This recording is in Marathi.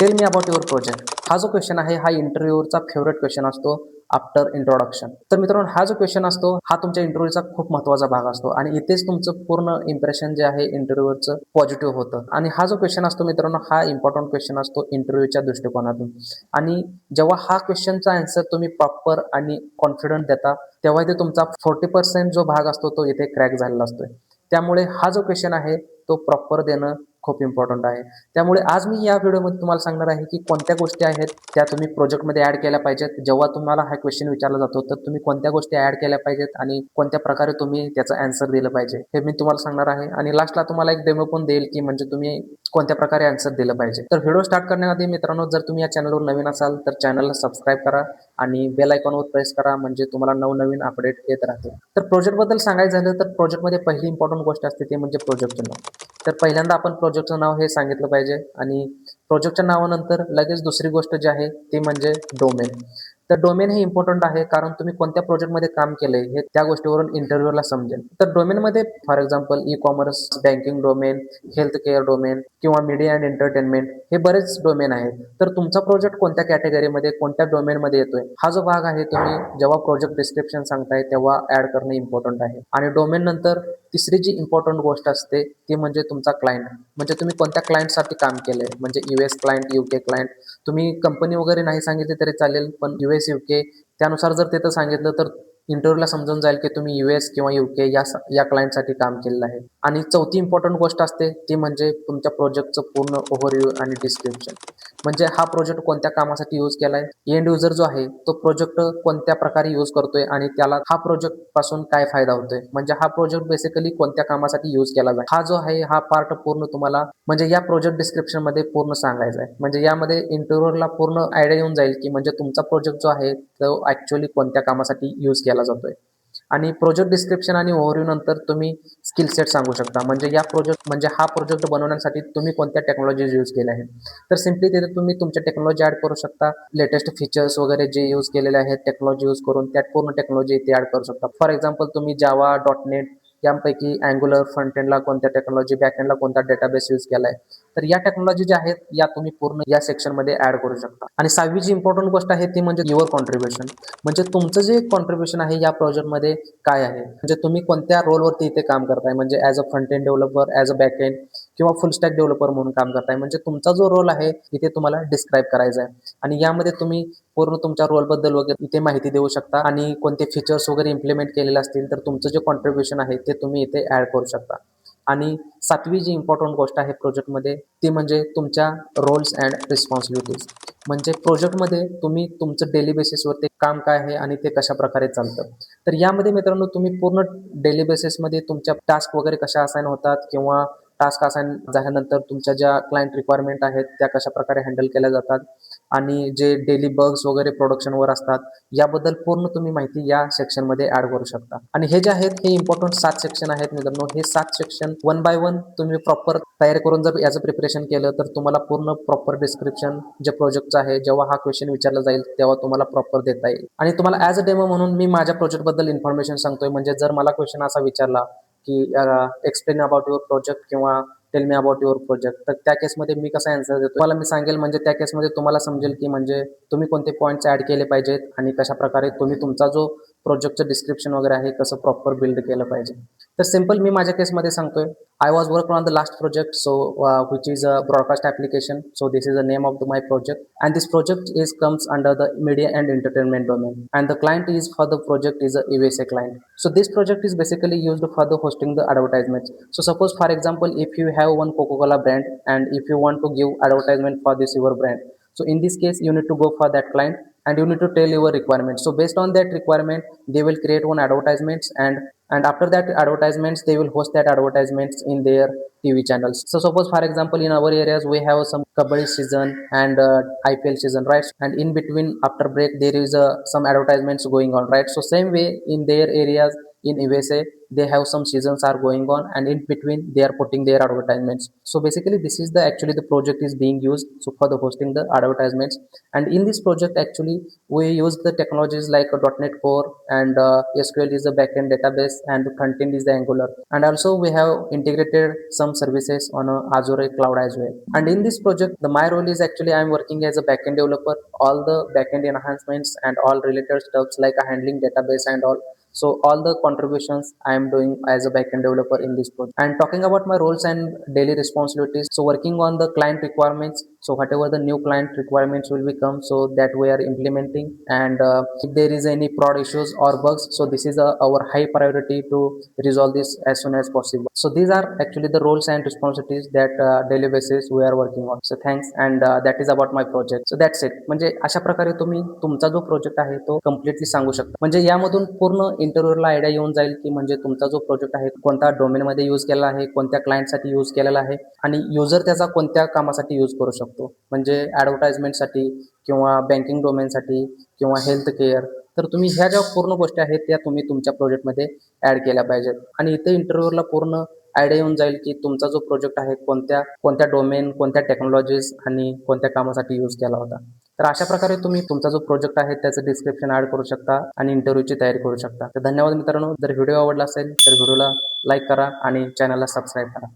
Tell me about your project. हा जो क्वेश्चन आहे हा इंटरव्ह्यूवरचा फेवरेट क्वेश्चन असतो आफ्टर इंट्रोडक्शन. तर मित्रांनो, हा जो क्वेश्चन असतो हा तुमच्या इंटरव्ह्यूचा खूप महत्त्वाचा भाग असतो आणि इथेच तुमचं पूर्ण इम्प्रेशन जे आहे इंटरव्ह्यूवरचं पॉझिटिव्ह होतं. आणि हा जो क्वेश्चन असतो मित्रांनो, हा इम्पॉर्टंट क्वेश्चन असतो इंटरव्ह्यूच्या दृष्टिकोनातून. आणि जेव्हा हा क्वेश्चनचा आन्सर तुम्ही प्रॉपर आणि कॉन्फिडंट देता, तेव्हा ते तुमचा 40% जो भाग असतो तो इथे क्रॅक झालेला असतोय. त्यामुळे हा जो क्वेश्चन आहे तो प्रॉपर देणं खूप इम्पॉर्टंट आहे. त्यामुळे आज मी या व्हिडिओमध्ये तुम्हाला सांगणार आहे की कोणत्या गोष्टी आहेत त्या तुम्ही प्रोजेक्टमध्ये ॲड केल्या पाहिजेत. जेव्हा तुम्हाला हा क्वेश्चन विचारला जातो तर तुम्ही कोणत्या गोष्टी ॲड केल्या पाहिजेत आणि कोणत्या प्रकारे तुम्ही त्याचं आन्सर दिलं पाहिजे हे मी तुम्हाला सांगणार आहे. आणि लास्टला तुम्हाला एक डेमो पण देईल की म्हणजे तुम्ही कोणत्या प्रकारे आन्सर दिलं पाहिजे. तर व्हिडिओ स्टार्ट करण्याआधी मित्रांनो, जर तुम्ही या चॅनलवर नवीन असाल तर चॅनलला सबस्क्राईब करा आणि बेल आयकॉनवर प्रेस करा, म्हणजे तुम्हाला नवनवीन अपडेट येत राहतील. तर प्रोजेक्टबद्दल सांगायचं झालं तर प्रोजेक्टमध्ये पहिली इम्पॉर्टंट गोष्ट असते ते म्हणजे प्रोजेक्टचं नाव. तर पहिल्यांदा आपण प्रोजेक्टचं नाव हे सांगितलं पाहिजे आणि प्रोजेक्टच्या नावानंतर लगेच दुसरी गोष्ट जी आहे ती म्हणजे डोमेन. तर डोमेन हे इम्पॉर्टंट आहे कारण तुम्ही कोणत्या प्रोजेक्टमध्ये काम केलंय हे त्या गोष्टीवरून इंटरव्ह्यूला समजेल. तर डोमेनमध्ये for example e commerce, banking domain, health care domain किंवा मीडिया अँड एंटरटेनमेंट हे बरेच डोमेन आहेत. तर तुमचा प्रोजेक्ट कोणत्या कॅटेगरीमध्ये कोणत्या डोमेनमध्ये येतोय हा जो भाग आहे तुम्ही जेव्हा प्रोजेक्ट डिस्क्रिप्शन सांगताय तेव्हा ऍड करणं इम्पॉर्टंट आहे. आणि डोमेन नंतर तिसरी जी इम्पॉर्टंट गोष्ट असते ती म्हणजे तुमचा क्लायंट. म्हणजे तुम्ही कोणत्या क्लायंटसाठी काम केलंय, म्हणजे US क्लायंट, UK क्लायंट. तुम्ही कंपनी वगैरे नाही सांगितली तरी चालेल, पण US UK त्यानुसार जर तिथं सांगितलं तर इंटरव्ह्यूला समजून जाईल की तुम्ही US किंवा UK या क्लायंटसाठी काम केलेलं आहे. आणि चौथी इम्पॉर्टंट गोष्ट असते ती म्हणजे तुमच्या प्रोजेक्टचं पूर्ण ओव्हरव्ह्यू आणि डिस्क्रिप्शन. म्हणजे हा प्रोजेक्ट कोणत्या कामासाठी यूज केलाय, एंड युजर जो आहे तो प्रोजेक्ट कोणत्या प्रकारे यूज करतोय आणि त्याला हा प्रोजेक्ट पासून काय फायदा होतोय, म्हणजे हा प्रोजेक्ट बेसिकली कोणत्या कामासाठी यूज केला जाईल, हा जो आहे हा पार्ट पूर्ण तुम्हाला म्हणजे या प्रोजेक्ट डिस्क्रिप्शन मध्ये पूर्ण सांगायचा आहे. म्हणजे यामध्ये इंटरव्ह्यूअरला पूर्ण आयडिया येऊन जाईल की म्हणजे तुमचा प्रोजेक्ट जो आहे तो ऍक्च्युअली कोणत्या कामासाठी यूज केला जातोय. आणि प्रोजेक्ट डिस्क्रिप्शन आणि ओव्हरव्ह्यू नंतर तुम्ही स्किल सेट सांगू शकता, म्हणजे हा प्रोजेक्ट बनवण्यासाठी तुम्ही कोणत्या टेक्नॉलॉजीज यूज केल्या आहेत. तर सिम्पली तिथे तुम्ही तुमच्या टेक्नॉलॉजी ऍड करू शकता. लेटेस्ट फीचर्स वगैरे जे यूज केलेले आहेत टेक्नॉलॉजी यूज करून त्यात पूर्ण टेक्नॉलॉजी इथे ऍड करू शकता. फॉर एक्झाम्पल तुम्ही जावा, .NET यापैकी अँग्युलर फ्रंट कोणत्या टेक्नॉलॉजी, बॅकएंडला कोणता डेटाबेस यूज केलाय. तर या टेक्नॉलॉजी ज्या आहेत या तुम्ही पूर्ण या सेक्शनमध्ये ऍड करू शकता. आणि 6वी जी इम्पॉर्टंट गोष्ट आहे ती म्हणजे युअर कॉन्ट्रीब्युशन. म्हणजे तुमचं जे कॉन्ट्रीब्युशन आहे या प्रोजेक्टमध्ये काय आहे, म्हणजे तुम्ही कोणत्या रोलवरती इथे काम करताय, म्हणजे as a front end developer, as a back end किंवा फुल स्टॅक डेव्हलपर म्हणून काम करताय. म्हणजे तुमचा जो रोल आहे इथे तुम्हाला डिस्क्राईब करायचा आहे. आणि यामध्ये तुम्ही पूर्ण तुमच्या रोलबद्दल वगैरे इथे माहिती देऊ शकता आणि कोणते फीचर्स वगैरे इम्प्लिमेंट केलेले असतील तर तुमचं जे कॉन्ट्रीब्युशन आहे ते तुम्ही इथे ऍड करू शकता. आणि 7वी जी इम्पॉर्टंट गोष्ट आहे प्रोजेक्टमध्ये ती म्हणजे तुमच्या रोल्स अँड रिस्पॉन्सिबिलिटीज. म्हणजे प्रोजेक्टमध्ये तुम्ही तुमचं डेली बेसिसवरती काम काय आहे आणि ते कशा प्रकारे चालतं. तर यामध्ये मित्रांनो तुम्ही पूर्ण डेली बेसिसमध्ये तुमच्या टास्क वगैरे कशा असाइन होतात किंवा टास्क असाइन झाल्यानंतर तुमच्या ज्या क्लायंट रिक्वायरमेंट आहेत त्या कशा प्रकारे हँडल केल्या जातात आणि जे डेली बग्स वगैरे प्रोडक्शनवर असतात याबद्दल पूर्ण तुम्ही माहिती या सेक्शनमध्ये ऍड करू शकता. आणि हे जे आहेत हे इम्पॉर्टंट 7 सेक्शन आहेत मित्रांनो. हे 7 सेक्शन 1 बाय 1 तुम्ही प्रॉपर तयारी करून जर याचं प्रिपरेशन केलं तर तुम्हाला पूर्ण प्रॉपर डिस्क्रिप्शन जे प्रोजेक्टचं आहे जेव्हा हा क्वेश्चन विचारला जाईल तेव्हा तुम्हाला प्रॉपर देता येईल. आणि तुम्हाला ॲज अ डेमो म्हणून मी माझ्या प्रोजेक्टबद्दल इन्फॉर्मेशन सांगतोय. म्हणजे जर मला क्वेश्चन असा विचारला की एक्सप्लेन अबाउट युअर प्रोजेक्ट किंवा tell me about your project, तर त्या केसमध्ये मी कसा आन्सर देतो मला मी सांगेल. म्हणजे त्या केसमध्ये तुम्हाला समजेल की म्हणजे तुम्ही कोणते पॉईंट्स ऍड केले पाहिजेत आणि कशा प्रकारे तुम्ही तुमचा जो प्रोजेक्टचं डिस्क्रिप्शन वगैरे आहे कसं प्रॉपर बिल्ड केलं पाहिजे. तर सिम्पल मी माझ्या केसमध्ये सांगतोय. I was work on the last project which is a broadcast application. So this is the name of my project, and this project is comes under the media and entertainment domain, and the client is for the project is a USA client. So this project is basically used for the hosting the advertisements. So suppose for example if you have one Coca-Cola brand and if you want to give advertisement for this your brand, so in this case you need to go for that client and you need to tell your requirement. So based on that requirement they will create one advertisements, and after that advertisements they will host that advertisements in their TV channels. So suppose for example in our areas we have some kabaddi season and IPL season, right? And in between after break there is some advertisements going on, right? So same way in their areas in USA they have some seasons are going on, and in between they are putting their advertisements. So basically this is the actually the project is being used so for the hosting the advertisements. And in this project actually we use the technologies like a .NET Core, and SQL is the backend database, and the front end is the Angular, and also we have integrated some services on Azure cloud as well. And in this project the my role is actually I am working as a backend developer, all the backend enhancements and all related stuffs like handling database and all. So all the contributions I am doing as a backend developer in this project. And talking about my roles and daily responsibilities, so working on the client requirements, so whatever the new client requirements will become, so that we are implementing. And if there is any prod issues or bugs, so this is our high priority to resolve this as soon as possible. So these are actually the roles and responsibilities that daily basis we are working on. So thanks, and that is about my project. So that's it. म्हणजे अशा प्रकारे तुम्ही तुमचा जो प्रोजेक्ट आहे तो कम्प्लिटली सांगू शकता. म्हणजे यामधून पूर्ण इंटरव्ह्यूला आयडिया येऊन जाईल की म्हणजे तुमचा जो प्रोजेक्ट आहे कोणत्या डोमेनमध्ये यूज केला आहे, कोणत्या क्लायंटसाठी यूज केलेला आहे, आणि युजर त्याचा कोणत्या कामासाठी यूज करू शकतो. म्हणजे ॲडव्हर्टाइजमेंटसाठी किंवा बँकिंग डोमेनसाठी किंवा हेल्थ केअर. तर तुम्ही ह्या ज्या पूर्ण गोष्टी आहेत त्या तुम्ही तुमच्या प्रोजेक्टमध्ये ॲड केल्या पाहिजेत. आणि इथे इंटरव्ह्यूला पूर्ण आयडिया येऊन जाईल की तुमचा जो प्रोजेक्ट आहे कोणत्या कोणत्या डोमेन, कोणत्या टेक्नॉलॉजीज आणि कोणत्या कामासाठी यूज केला होता. तर अशा प्रकारे तुम्ही तुमचा जो प्रोजेक्ट आहे त्याचं डिस्क्रिप्शन ॲड करू शकता आणि इंटरव्ह्यूची तयारी करू शकता. तर धन्यवाद मित्रांनो. जर व्हिडिओ आवडला असेल तर व्हिडिओला लाईक करा आणि चॅनलला सबस्क्राईब करा.